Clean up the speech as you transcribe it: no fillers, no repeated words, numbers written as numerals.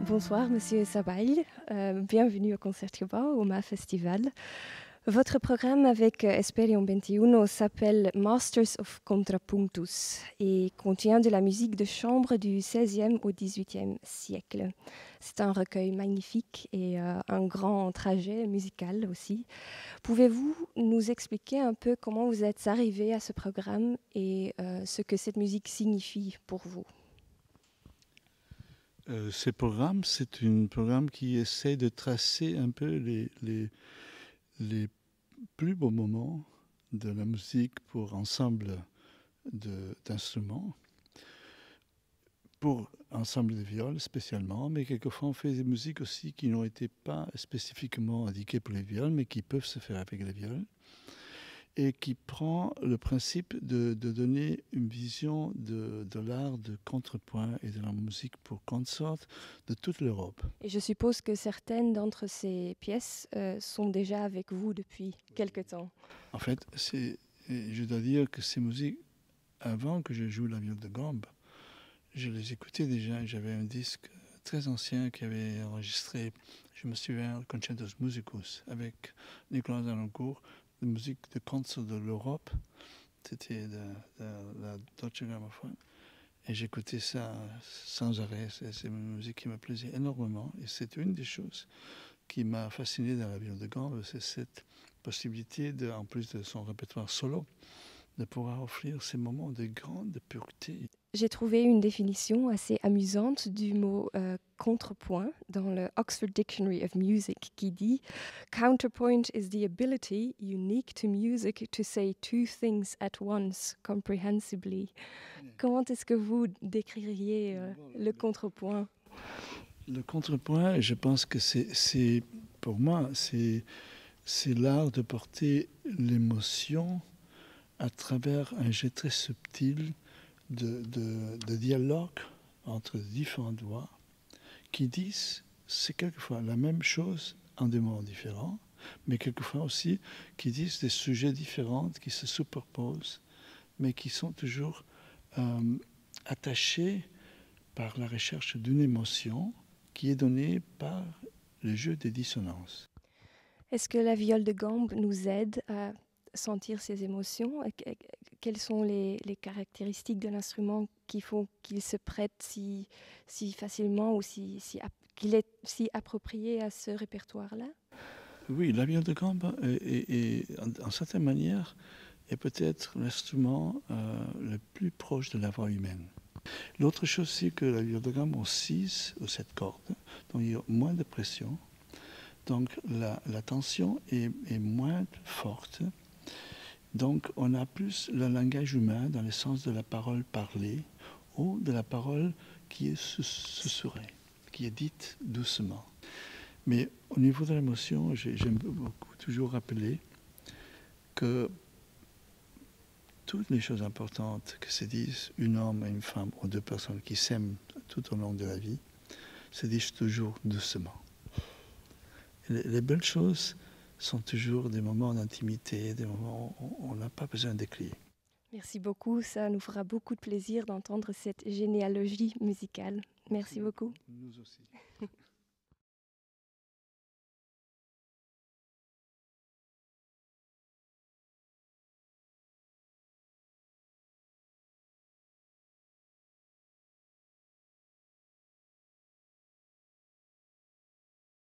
Bonsoir, Monsieur Sabail. Bienvenue au Concertgebouw, au MA Festival. Votre programme avec Esperion 21 s'appelle Masters of Contrapuntus et contient de la musique de chambre du XVIe au XVIIIe siècle. C'est un recueil magnifique et un grand trajet musical aussi. Pouvez-vous nous expliquer un peu comment vous êtes arrivé à ce programme et ce que cette musique signifie pour vous? Ce programme, c'est un programme qui essaie de tracer un peu les plus beaux moments de la musique pour ensemble d'instruments, pour ensemble de viols spécialement, mais quelquefois on fait des musiques aussi qui n'ont été pas spécifiquement indiquées pour les viols, mais qui peuvent se faire avec les viols, et qui prend le principe de donner une vision de l'art de contrepoint et de la musique pour consort de toute l'Europe. Et je suppose que certaines d'entre ces pièces sont déjà avec vous depuis quelque temps. En fait, je dois dire que ces musiques, avant que je joue la viole de gambe, je les écoutais déjà. J'avais un disque très ancien qui avait enregistré, je me souviens, Concertos Musicus, avec Nicolas Dalancourt, de musique de concert de l'Europe. C'était de la Deutsche Grammophon. Et j'écoutais ça sans arrêt. C'est une musique qui me plaisait énormément. Et c'est une des choses qui m'a fasciné dans la viole de gambe, c'est cette possibilité, en plus de son répertoire solo, de pouvoir offrir ces moments de grande pureté. J'ai trouvé une définition assez amusante du mot contrepoint dans le Oxford Dictionary of Music qui dit « Counterpoint is the ability unique to music to say two things at once comprehensibly ». Comment est-ce que vous décririez le contrepoint? Le contrepoint, je pense que pour moi, c'est l'art de porter l'émotion à travers un jet très subtil de dialogue entre différentes voix qui disent, c'est quelquefois la même chose en des mots différents, mais quelquefois aussi qui disent des sujets différents qui se superposent, mais qui sont toujours attachés par la recherche d'une émotion qui est donnée par le jeu des dissonances. Est-ce que la viole de gambe nous aide à sentir ces émotions? Quelles sont les caractéristiques de l'instrument qui font qu'il se prête si facilement ou qu'il est si approprié à ce répertoire-là? Oui, la viole de gambe est en certaine manière, est peut-être l'instrument le plus proche de la voix humaine. L'autre chose, c'est que la viole de gambe, on 6 ou 7 cordes, donc il y a moins de pression. Donc la tension est moins forte. Donc on a plus le langage humain dans le sens de la parole parlée ou de la parole qui est susurrée, qui est dite doucement. Mais au niveau de l'émotion, j'aime beaucoup toujours rappeler que toutes les choses importantes que se disent une homme et une femme ou deux personnes qui s'aiment tout au long de la vie se disent toujours doucement. Les belles choses sont toujours des moments d'intimité, des moments où on n'a pas besoin de crier. Merci beaucoup, ça nous fera beaucoup de plaisir d'entendre cette généalogie musicale. Merci beaucoup. Nous aussi.